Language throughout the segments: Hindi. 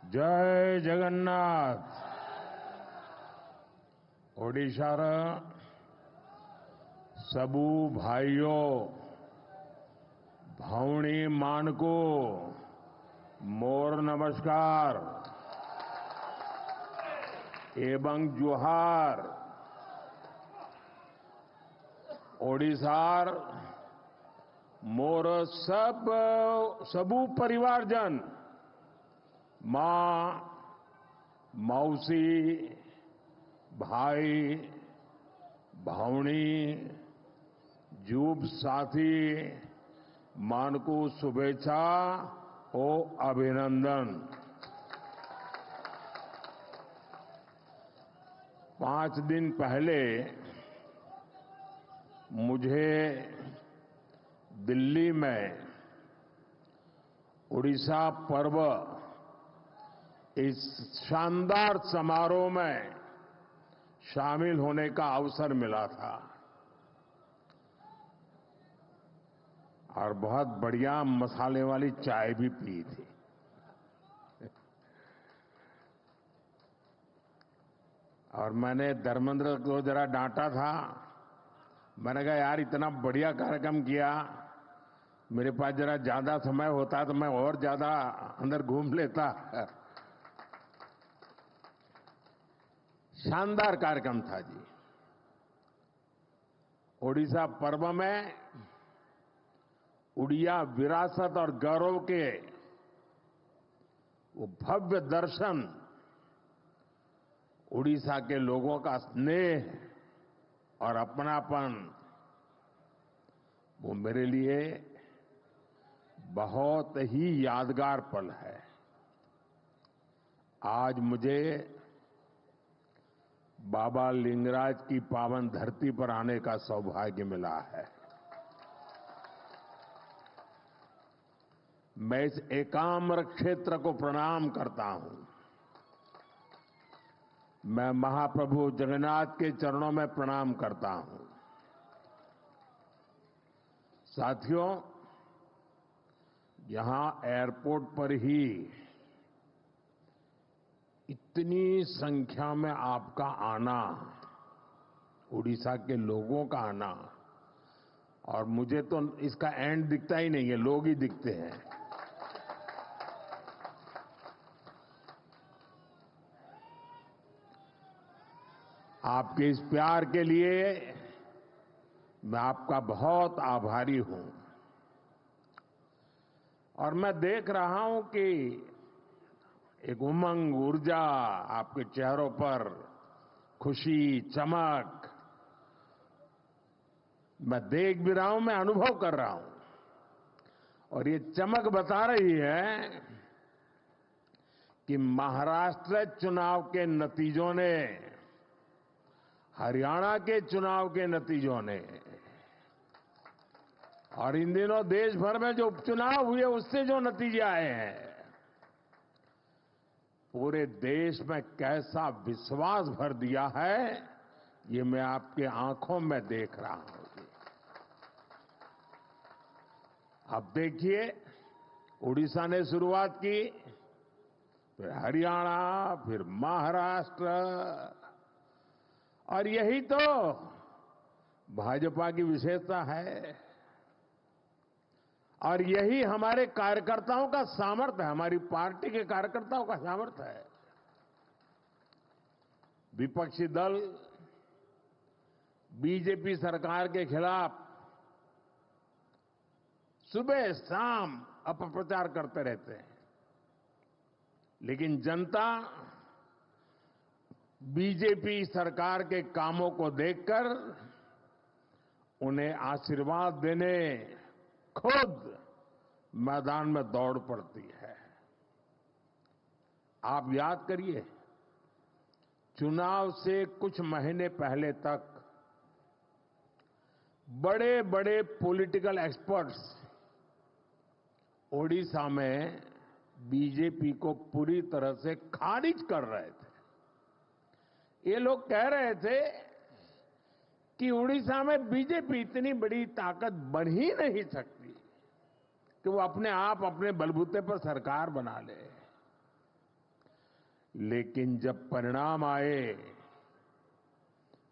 जय जगन्नाथ। ओडिशार सबू भाइयों भौणी मानको मोर नमस्कार एवं जुहार। ओडिशार मोर सबू परिवारजन मां मौसी भाई भौणी जूब साथी मानकू शुभेच्छा ओ अभिनंदन। 5 दिन पहले मुझे दिल्ली में उड़ीसा पर्व इस शानदार समारोह में शामिल होने का अवसर मिला था और बहुत बढ़िया मसाले वाली चाय भी पी थी। और मैंने धर्मेंद्र को जरा डांटा था। मैंने कहा यार इतना बढ़िया कार्यक्रम किया, मेरे पास जरा ज्यादा समय होता तो मैं और ज्यादा अंदर घूम लेता। शानदार कार्यक्रम था जी। ओडिशा पर्व में उड़िया विरासत और गौरव के वो भव्य दर्शन, उड़ीसा के लोगों का स्नेह और अपनापन, वो मेरे लिए बहुत ही यादगार पल है। आज मुझे बाबा लिंगराज की पावन धरती पर आने का सौभाग्य मिला है। मैं इस एकाम्र क्षेत्र को प्रणाम करता हूं। मैं महाप्रभु जगन्नाथ के चरणों में प्रणाम करता हूं। साथियों, यहां एयरपोर्ट पर ही इतनी संख्या में आपका आना, उड़ीसा के लोगों का आना, और मुझे तो इसका एंड दिखता ही नहीं है, लोग ही दिखते हैं। आपके इस प्यार के लिए मैं आपका बहुत आभारी हूं। और मैं देख रहा हूं कि एक उमंग, ऊर्जा आपके चेहरों पर, खुशी, चमक मैं देख भी रहा हूं, मैं अनुभव कर रहा हूं। और ये चमक बता रही है कि महाराष्ट्र चुनाव के नतीजों ने, हरियाणा के चुनाव के नतीजों ने, और इन दिनों देश भर में जो उपचुनाव हुए उससे जो नतीजे आए हैं, पूरे देश में कैसा विश्वास भर दिया है, ये मैं आपके आंखों में देख रहा हूं। अब देखिए, उड़ीसा ने शुरुआत की, फिर हरियाणा, फिर महाराष्ट्र, और यही तो भाजपा की विशेषता है और यही हमारे कार्यकर्ताओं का सामर्थ्य है, हमारी पार्टी के कार्यकर्ताओं का सामर्थ्य है। विपक्षी दल बीजेपी सरकार के खिलाफ सुबह शाम अपप्रचार करते रहते हैं, लेकिन जनता बीजेपी सरकार के कामों को देखकर उन्हें आशीर्वाद देने खुद मैदान में दौड़ पड़ती है। आप याद करिए, चुनाव से कुछ महीने पहले तक बड़े बड़े पॉलिटिकल एक्सपर्ट्स ओडिशा में बीजेपी को पूरी तरह से खारिज कर रहे थे। ये लोग कह रहे थे कि उड़ीसा में बीजेपी इतनी बड़ी ताकत बन ही नहीं सकती कि वो अपने आप अपने बलबूते पर सरकार बना ले। लेकिन जब परिणाम आए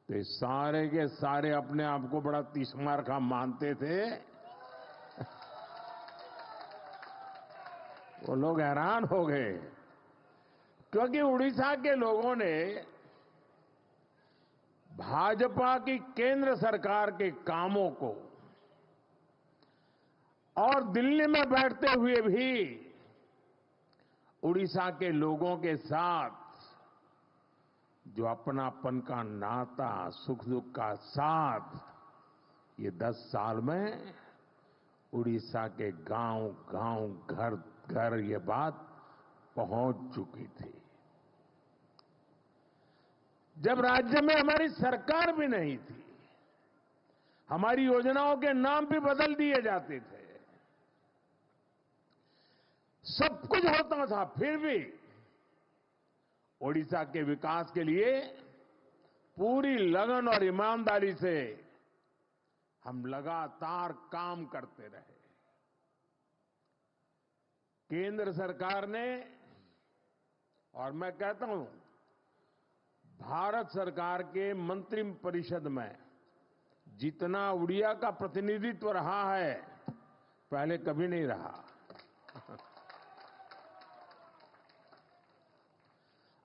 तो ये सारे के सारे अपने आप को बड़ा तीसमार का मानते थे। वो लोग हैरान हो गए, क्योंकि उड़ीसा के लोगों ने भाजपा की केंद्र सरकार के कामों को और दिल्ली में बैठते हुए भी उड़ीसा के लोगों के साथ जो अपनापन का नाता, सुख दुख का साथ, ये 10 साल में उड़ीसा के गांव गांव, घर घर ये बात पहुंच चुकी थी। जब राज्य में हमारी सरकार भी नहीं थी, हमारी योजनाओं के नाम भी बदल दिए जाते थे, सब कुछ होता था, फिर भी ओडिशा के विकास के लिए पूरी लगन और ईमानदारी से हम लगातार काम करते रहे। केंद्र सरकार ने, और मैं कहता हूं भारत सरकार के मंत्रिपरिषद में जितना उड़िया का प्रतिनिधित्व रहा है, पहले कभी नहीं रहा।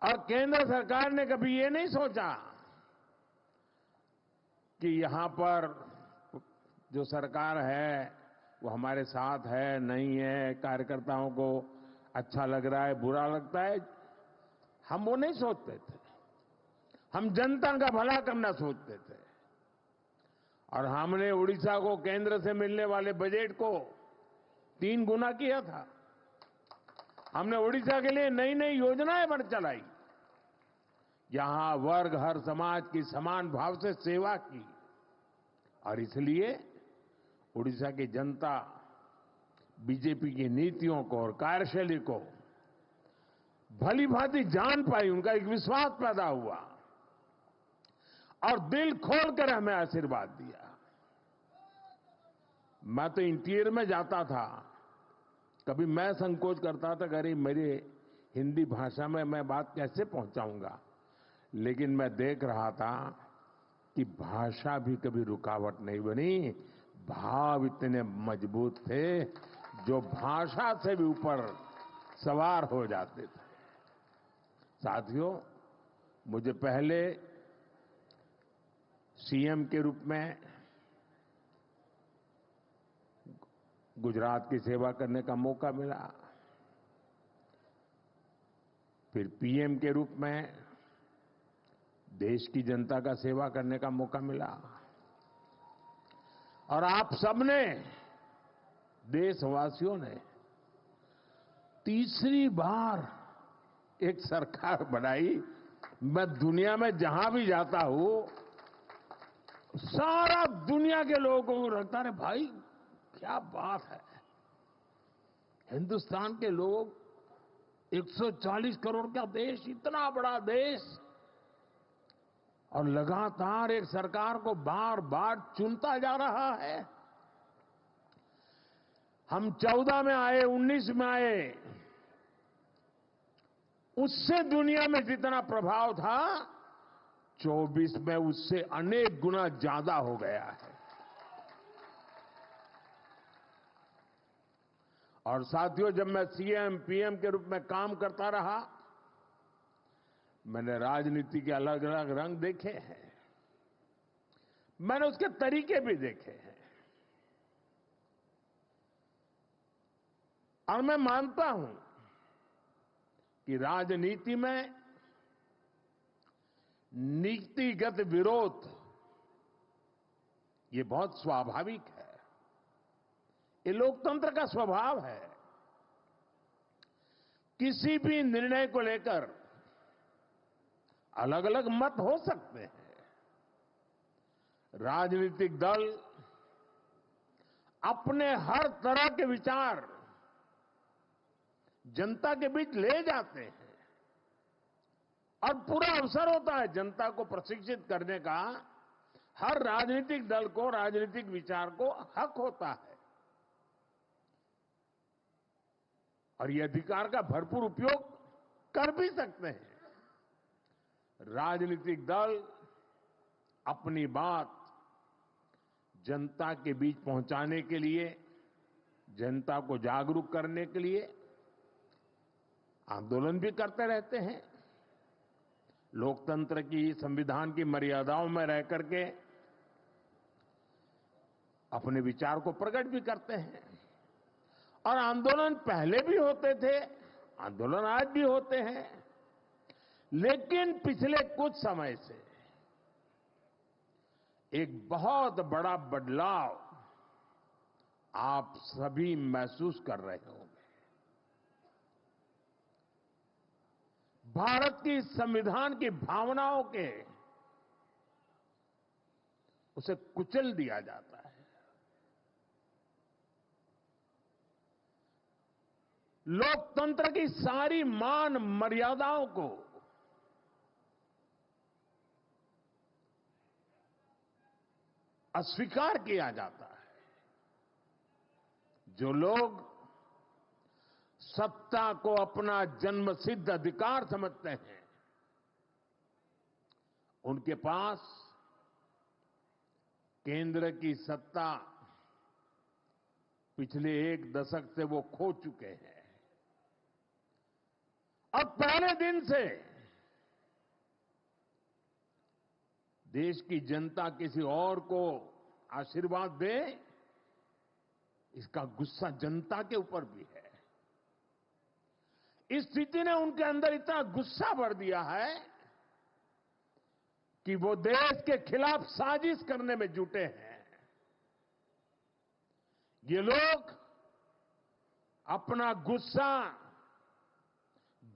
और केंद्र सरकार ने कभी ये नहीं सोचा कि यहां पर जो सरकार है वो हमारे साथ है, नहीं है, कार्यकर्ताओं को अच्छा लग रहा है, बुरा लगता है, हम वो नहीं सोचते थे। हम जनता का भला करना सोचते थे। और हमने उड़ीसा को केंद्र से मिलने वाले बजट को 3 गुना किया था। हमने उड़ीसा के लिए नई नई योजनाएं बन चलाई, यहां वर्ग, हर समाज की समान भाव से सेवा की। और इसलिए उड़ीसा की जनता बीजेपी की नीतियों को और कार्यशैली को भली भांति जान पाई, उनका एक विश्वास पैदा हुआ और दिल खोलकर हमें आशीर्वाद दिया। मैं तो इंटीरियर में जाता था, कभी मैं संकोच करता था, अरे मेरी हिंदी भाषा में मैं बात कैसे पहुंचाऊंगा, लेकिन मैं देख रहा था कि भाषा भी कभी रुकावट नहीं बनी, भाव इतने मजबूत थे जो भाषा से भी ऊपर सवार हो जाते थे। साथियों, मुझे पहले सीएम के रूप में गुजरात की सेवा करने का मौका मिला, फिर पीएम के रूप में देश की जनता का सेवा करने का मौका मिला, और आप सबने, देशवासियों ने तीसरी बार एक सरकार बनाई। मैं दुनिया में जहां भी जाता हूं, सारा दुनिया के लोगों को लगता है भाई क्या बात है, हिंदुस्तान के लोग, 140 करोड़ का देश, इतना बड़ा देश, और लगातार एक सरकार को बार बार चुनता जा रहा है। हम 14 में आए, 19 में आए, उससे दुनिया में जितना प्रभाव था 24 में उससे अनेक गुना ज्यादा हो गया है। और साथियों, जब मैं सीएम पीएम के रूप में काम करता रहा, मैंने राजनीति के अलग अलग रंग देखे हैं, मैंने उसके तरीके भी देखे हैं, और मैं मानता हूं कि राजनीति में नीतिगत विरोध ये बहुत स्वाभाविक है, ये लोकतंत्र का स्वभाव है। किसी भी निर्णय को लेकर अलग अलग मत हो सकते हैं। राजनीतिक दल अपने हर तरह के विचार जनता के बीच ले जाते हैं, और पूरा अवसर होता है जनता को प्रशिक्षित करने का। हर राजनीतिक दल को, राजनीतिक विचार को हक होता है, और ये अधिकार का भरपूर उपयोग कर भी सकते हैं। राजनीतिक दल अपनी बात जनता के बीच पहुंचाने के लिए, जनता को जागरूक करने के लिए आंदोलन भी करते रहते हैं। लोकतंत्र की, संविधान की मर्यादाओं में रह करके अपने विचार को प्रकट भी करते हैं। और आंदोलन पहले भी होते थे, आंदोलन आज भी होते हैं, लेकिन पिछले कुछ समय से एक बहुत बड़ा बदलाव आप सभी महसूस कर रहे होंगे। भारत की संविधान की भावनाओं के उसे कुचल दिया जाता है। लोकतंत्र की सारी मान मर्यादाओं को अस्वीकार किया जाता है। जो लोग सत्ता को अपना जन्मसिद्ध अधिकार समझते हैं, उनके पास केंद्र की सत्ता पिछले एक दशक से वो खो चुके हैं। अब पहले दिन से देश की जनता किसी और को आशीर्वाद दे, इसका गुस्सा जनता के ऊपर भी है। इस स्थिति ने उनके अंदर इतना गुस्सा भर दिया है कि वो देश के खिलाफ साजिश करने में जुटे हैं। ये लोग अपना गुस्सा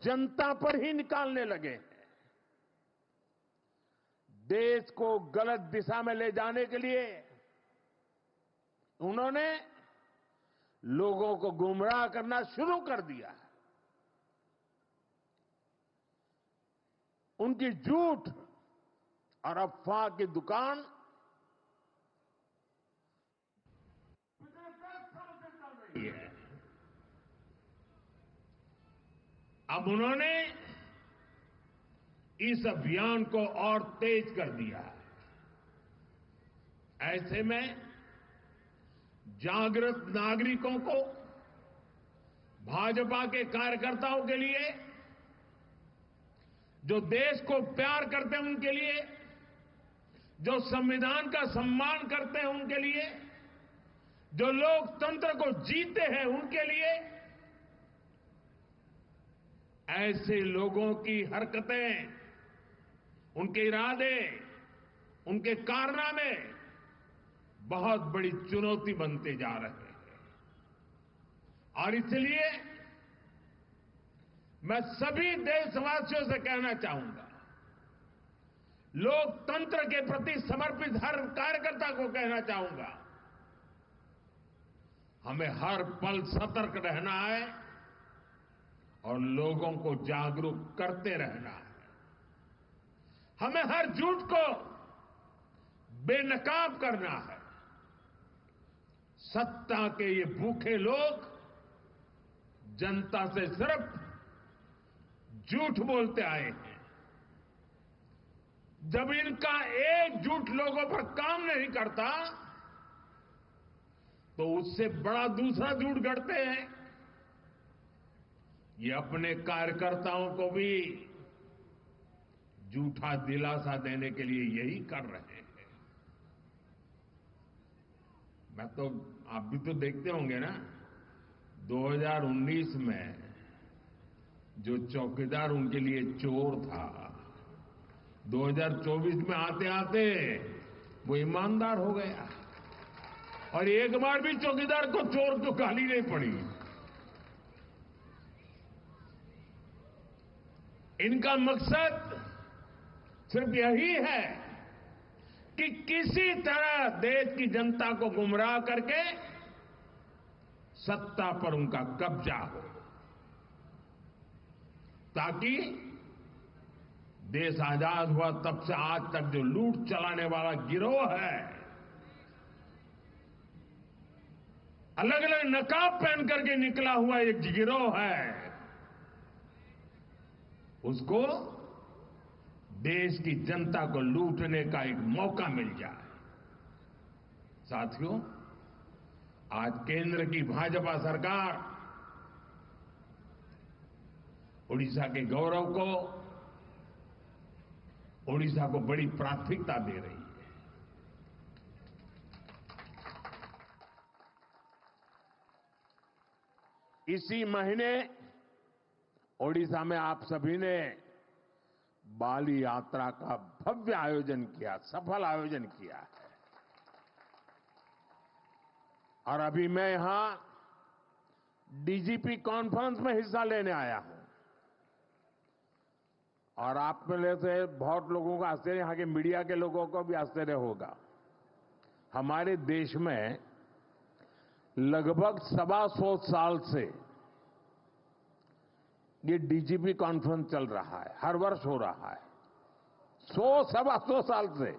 जनता पर ही निकालने लगे हैं। देश को गलत दिशा में ले जाने के लिए उन्होंने लोगों को गुमराह करना शुरू कर दिया है। उनकी झूठ और अफवाह की दुकान चल रही है। अब उन्होंने इस अभियान को और तेज कर दिया है। ऐसे में जागृत नागरिकों को, भाजपा के कार्यकर्ताओं के लिए, जो देश को प्यार करते हैं उनके लिए, जो संविधान का सम्मान करते हैं उनके लिए, जो लोकतंत्र को जीते हैं उनके लिए, ऐसे लोगों की हरकतें, उनके इरादे, उनके कारनामे बहुत बड़ी चुनौती बनते जा रहे हैं। और इसलिए मैं सभी देशवासियों से कहना चाहूंगा, लोकतंत्र के प्रति समर्पित हर कार्यकर्ता को कहना चाहूंगा, हमें हर पल सतर्क रहना है और लोगों को जागरूक करते रहना है। हमें हर झूठ को बेनकाब करना है। सत्ता के ये भूखे लोग जनता से सिर्फ झूठ बोलते आए हैं। जब इनका एक झूठ लोगों पर काम नहीं करता, तो उससे बड़ा दूसरा झूठ गढ़ते हैं। ये अपने कार्यकर्ताओं को भी झूठा दिलासा देने के लिए यही कर रहे हैं। मैं तो, आप भी तो देखते होंगे ना, 2019 में जो चौकीदार उनके लिए चोर था, 2024 में आते आते वो ईमानदार हो गया और एक बार भी चौकीदार को चोर तो गाली नहीं पड़ी। इनका मकसद सिर्फ यही है कि किसी तरह देश की जनता को गुमराह करके सत्ता पर उनका कब्जा हो, ताकि देश आजाद हुआ तब से आज तक जो लूट चलाने वाला गिरोह है, अलग अलग नकाब पहन करके निकला हुआ एक गिरोह है, उसको देश की जनता को लूटने का एक मौका मिल जाए। साथियों, आज केंद्र की भाजपा सरकार उड़ीसा के गौरव को, उड़ीसा को बड़ी प्राथमिकता दे रही है। इसी महीने ओडिशा में आप सभी ने बाली यात्रा का भव्य आयोजन किया, सफल आयोजन किया है। और अभी मैं यहां डीजीपी कॉन्फ्रेंस में हिस्सा लेने आया हूं। और आप में से बहुत लोगों का आश्चर्य, यहां के मीडिया के लोगों को भी आश्चर्य होगा। हमारे देश में लगभग 125 साल से ये डीजीपी कॉन्फ्रेंस चल रहा है, हर वर्ष हो रहा है। 125 साल से,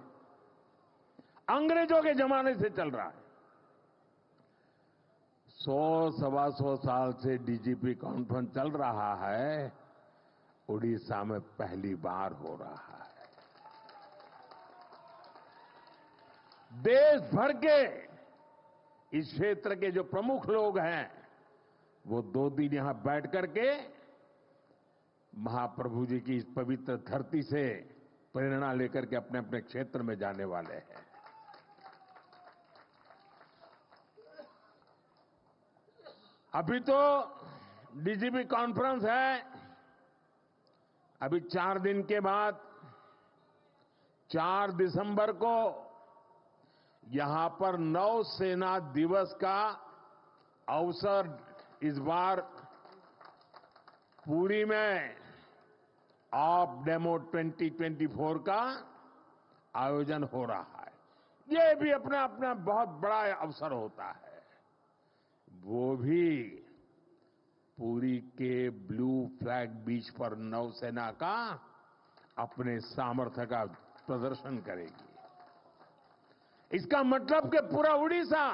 अंग्रेजों के जमाने से चल रहा है। 125 साल से डीजीपी कॉन्फ्रेंस चल रहा है, उड़ीसा में पहली बार हो रहा है। देश भर के इस क्षेत्र के जो प्रमुख लोग हैं, वो 2 दिन यहां बैठ करके महाप्रभु जी की इस पवित्र धरती से प्रेरणा लेकर के अपने अपने क्षेत्र में जाने वाले हैं। अभी तो डीजीपी कॉन्फ्रेंस है, अभी 4 दिन के बाद 4 दिसंबर को यहां पर नौसेना दिवस का अवसर इस बार पुरी में ऑफ डेमो 2024 का आयोजन हो रहा है। ये भी अपना अपना बहुत बड़ा अवसर होता है। वो भी पुरी के ब्लू फ्लैग बीच पर नौसेना का अपने सामर्थ्य का प्रदर्शन करेगी। इसका मतलब कि पूरा उड़ीसा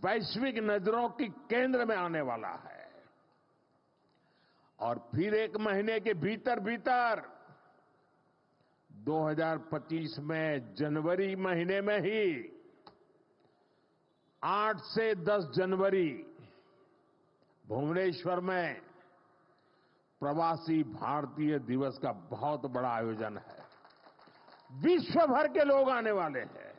वैश्विक नजरों की केंद्र में आने वाला है। और फिर 1 महीने के भीतर भीतर 2025 में जनवरी महीने में ही 8 से 10 जनवरी भुवनेश्वर में प्रवासी भारतीय दिवस का बहुत बड़ा आयोजन है। विश्व भर के लोग आने वाले हैं।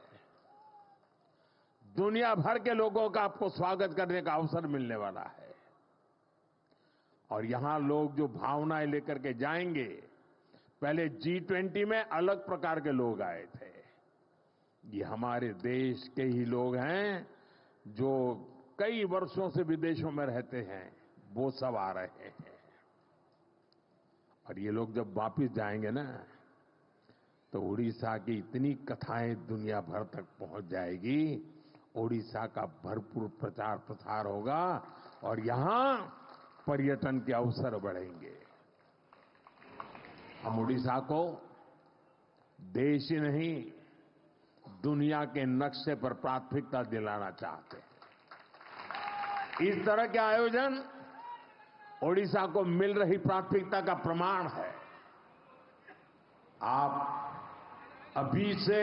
दुनिया भर के लोगों का आपको स्वागत करने का अवसर मिलने वाला है। और यहां लोग जो भावनाएं लेकर के जाएंगे, पहले G20 में अलग प्रकार के लोग आए थे। ये हमारे देश के ही लोग हैं जो कई वर्षों से विदेशों में रहते हैं, वो सब आ रहे हैं। और ये लोग जब वापिस जाएंगे ना, तो उड़ीसा की इतनी कथाएं दुनिया भर तक पहुंच जाएगी। उड़ीसा का भरपूर प्रचार प्रसार होगा और यहां पर्यटन के अवसर बढ़ेंगे। हम उड़ीसा को देश ही नहीं, दुनिया के नक्शे पर प्राथमिकता दिलाना चाहते हैं। इस तरह के आयोजन उड़ीसा को मिल रही प्राथमिकता का प्रमाण है। आप अभी से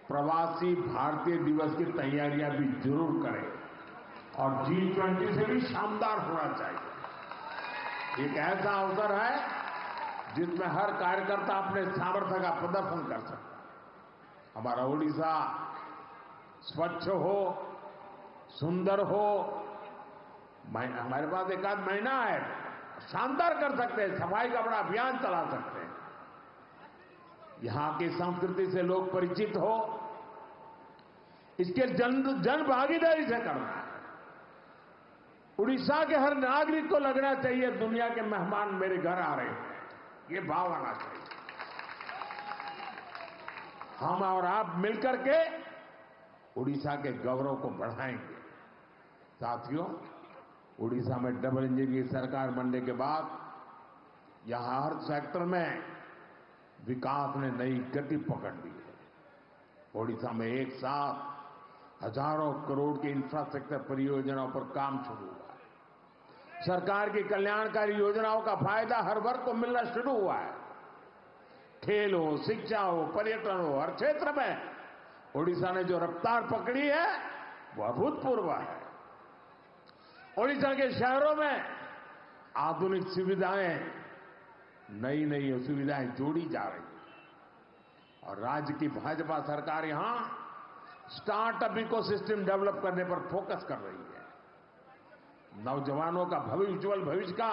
प्रवासी भारतीय दिवस की तैयारियां भी जरूर करें और G20 से भी शानदार होना चाहिए। एक ऐसा अवसर है जिसमें हर कार्यकर्ता अपने सामर्थ्य का प्रदर्शन कर सकता है। हमारा उड़ीसा स्वच्छ हो, सुंदर हो, हमारे पास 1 आध महीना है, शानदार कर सकते हैं, सफाई का बड़ा अभियान चला सकते हैं। यहां की संस्कृति से लोग परिचित हो, इसके जन भागीदारी से करना है। उड़ीसा के हर नागरिक को लगना चाहिए दुनिया के मेहमान मेरे घर आ रहे हैं, ये भाव आना चाहिए। हम और आप मिलकर के उड़ीसा के गौरव को बढ़ाएंगे। साथियों, उड़ीसा में डबल इंजन की सरकार बनने के बाद यहां हर सेक्टर में विकास ने नई गति पकड़ ली है। उड़ीसा में एक साथ हजारों करोड़ की इंफ्रास्ट्रक्चर परियोजनाओं पर काम शुरू हुआ है। सरकार की कल्याणकारी योजनाओं का फायदा हर वर्ग को मिलना शुरू हुआ है। खेल हो, शिक्षा हो, पर्यटन हो, हर क्षेत्र में ओडिशा ने जो रफ्तार पकड़ी है वो अभूतपूर्व है। ओडिशा के शहरों में आधुनिक सुविधाएं, नई नई सुविधाएं जोड़ी जा रही हैं और राज्य की भाजपा सरकार यहां स्टार्टअप इकोसिस्टम डेवलप करने पर फोकस कर रही है। नौजवानों का उज्जवल भविष्य का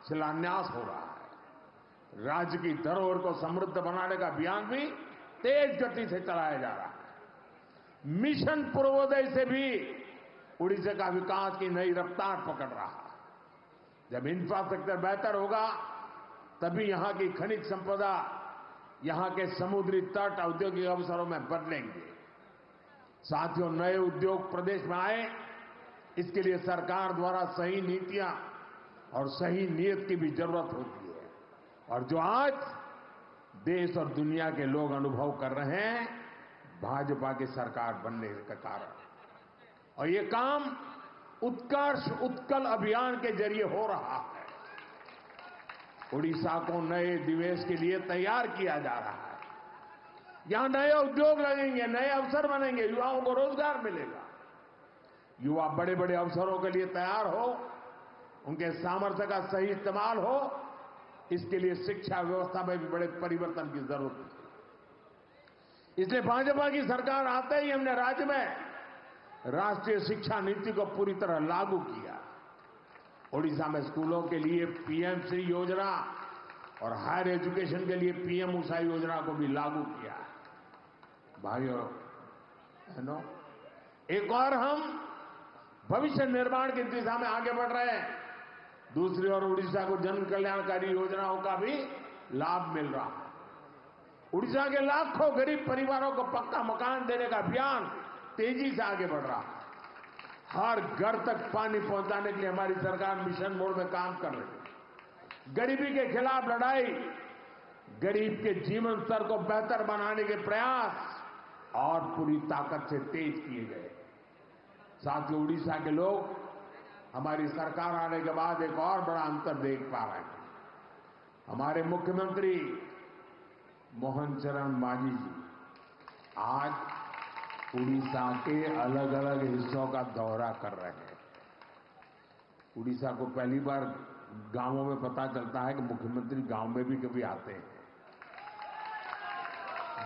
शिलान्यास हो रहा है। राज्य की धरोहर को समृद्ध बनाने का अभियान भी तेज गति से चलाया जा रहा है। मिशन पूर्वोदय से भी उड़ीसा का विकास की नई रफ्तार पकड़ रहा है। जब इंफ्रास्ट्रक्चर बेहतर होगा तभी यहां की खनिज संपदा, यहां के समुद्री तट औद्योगिक अवसरों में बदलेंगे। साथियों, नए उद्योग प्रदेश में आए, इसके लिए सरकार द्वारा सही नीतियां और सही नीयत की भी जरूरत होती है। और जो आज देश और दुनिया के लोग अनुभव कर रहे हैं, भाजपा की सरकार बनने के कारण। और ये काम उत्कर्ष उत्कल अभियान के जरिए हो रहा है। उड़ीसा को नए निवेश के लिए तैयार किया जा रहा है। यहां नए उद्योग लगेंगे, नए अवसर बनेंगे, युवाओं को रोजगार मिलेगा। युवा बड़े बड़े अवसरों के लिए तैयार हो, उनके सामर्थ्य का सही इस्तेमाल हो, इसके लिए शिक्षा व्यवस्था में भी बड़े परिवर्तन की जरूरत है। इसलिए भाजपा की सरकार आते ही हमने राज्य में राष्ट्रीय शिक्षा नीति को पूरी तरह लागू किया। ओडिशा में स्कूलों के लिए पीएम श्री योजना और हायर एजुकेशन के लिए पीएम उषा योजना को भी लागू किया। भाइयों बहनों, एक और हम भविष्य निर्माण की दिशा में आगे बढ़ रहे हैं। दूसरी ओर उड़ीसा को जन कल्याणकारी योजनाओं का भी लाभ मिल रहा है। उड़ीसा के लाखों गरीब परिवारों को पक्का मकान देने का अभियान तेजी से आगे बढ़ रहा है। हर घर तक पानी पहुंचाने के लिए हमारी सरकार मिशन मोड में काम कर रही है। गरीबी के खिलाफ लड़ाई, गरीब के जीवन स्तर को बेहतर बनाने के प्रयास और पूरी ताकत से तेज किए गए। साथियों, उड़ीसा के लोग हमारी सरकार आने के बाद एक और बड़ा अंतर देख पा रहे हैं। हमारे मुख्यमंत्री मोहन चरण मांझी जी आज उड़ीसा के अलग अलग हिस्सों का दौरा कर रहे हैं। उड़ीसा को पहली बार गांवों में पता चलता है कि मुख्यमंत्री गांव में भी कभी आते हैं।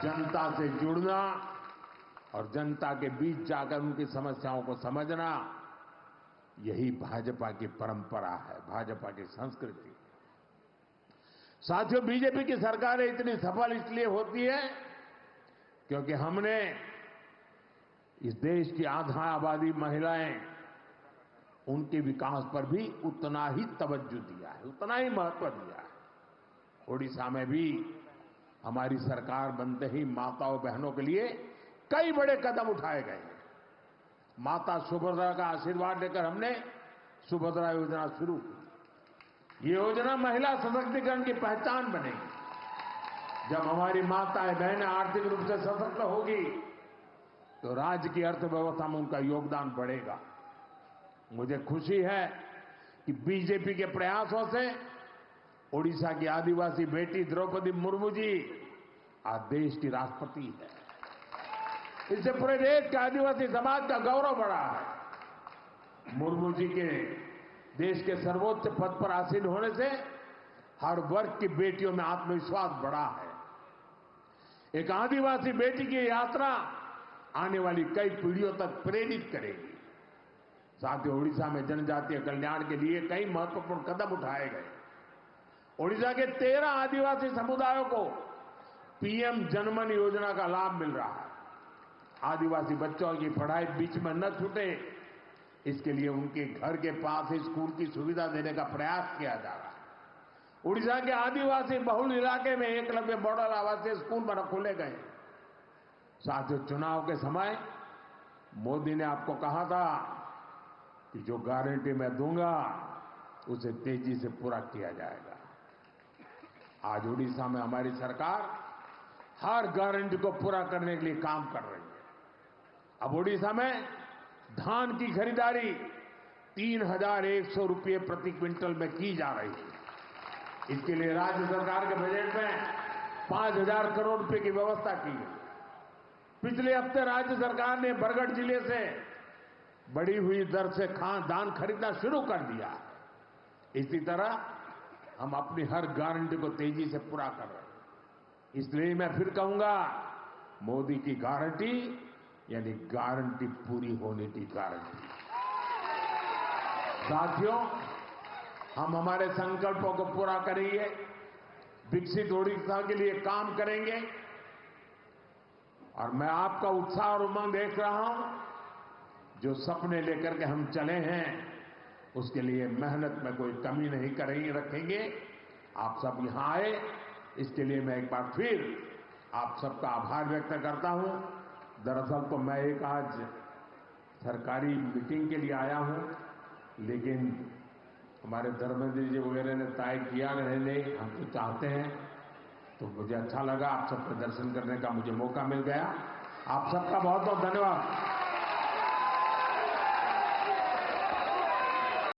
जनता से जुड़ना और जनता के बीच जाकर उनकी समस्याओं को समझना, यही भाजपा की परंपरा है, भाजपा की संस्कृति। साथियों, बीजेपी की सरकारें इतनी सफल इसलिए होती है क्योंकि हमने इस देश की आधा आबादी महिलाएं, उनके विकास पर भी उतना ही तवज्जो दिया है, उतना ही महत्व दिया है। ओडिशा में भी हमारी सरकार बनते ही माताओं बहनों के लिए कई बड़े कदम उठाए गए हैं। माता सुभद्रा का आशीर्वाद लेकर हमने सुभद्रा योजना शुरू की। ये योजना महिला सशक्तिकरण की पहचान बनेगी। जब हमारी माताएं बहनें आर्थिक रूप से सशक्त होगी तो राज्य की अर्थव्यवस्था में उनका योगदान बढ़ेगा। मुझे खुशी है कि बीजेपी के प्रयासों से ओडिशा की आदिवासी बेटी द्रौपदी मुर्मू जी आज देश की राष्ट्रपति है। इससे पूरे देश के आदिवासी समाज का गौरव बढ़ा है। मुर्मू जी के देश के सर्वोच्च पद पर आसीन होने से हर वर्ग की बेटियों में आत्मविश्वास बढ़ा है। एक आदिवासी बेटी की यात्रा आने वाली कई पीढ़ियों तक प्रेरित करेगी। साथियों, ओडिशा में जनजातीय कल्याण के लिए कई महत्वपूर्ण कदम उठाए गए। ओडिशा के 13 आदिवासी समुदायों को पीएम जनमन योजना का लाभ मिल रहा है। आदिवासी बच्चों की पढ़ाई बीच में न छूटे, इसके लिए उनके घर के पास ही स्कूल की सुविधा देने का प्रयास किया जा रहा है। उड़ीसा के आदिवासी बहुल इलाके में एकलव्य मॉडल आवासीय स्कूल खोले गए। साथियों, चुनाव के समय मोदी ने आपको कहा था कि जो गारंटी मैं दूंगा उसे तेजी से पूरा किया जाएगा। आज उड़ीसा में हमारी सरकार हर गारंटी को पूरा करने के लिए काम कर रही है। अब ओडिशा में धान की खरीदारी 3,100 रुपये प्रति क्विंटल में की जा रही है। इसके लिए राज्य सरकार के बजट में 5,000 करोड़ रुपए की व्यवस्था की गई। पिछले हफ्ते राज्य सरकार ने बरगढ़ जिले से बढ़ी हुई दर से धान खरीदना शुरू कर दिया। इसी तरह हम अपनी हर गारंटी को तेजी से पूरा कर रहे हैं। इसलिए मैं फिर कहूंगा, मोदी की गारंटी यानी गारंटी पूरी होने की गारंटी। साथियों, हम हमारे संकल्पों को पूरा करेंगे, विकसित ओडिशा के लिए काम करेंगे और मैं आपका उत्साह और उमंग देख रहा हूं। जो सपने लेकर के हम चले हैं उसके लिए मेहनत में कोई कमी नहीं रखेंगे। आप सब यहां आए, इसके लिए मैं एक बार फिर आप सबका आभार व्यक्त करता हूं। दरअसल तो मैं एक आज सरकारी मीटिंग के लिए आया हूं, लेकिन हमारे धर्मेंद्र जी वगैरह ने तय किया नहीं, हम तो चाहते हैं, तो मुझे अच्छा लगा। आप सबके दर्शन करने का मुझे मौका मिल गया। आप सबका बहुत बहुत धन्यवाद।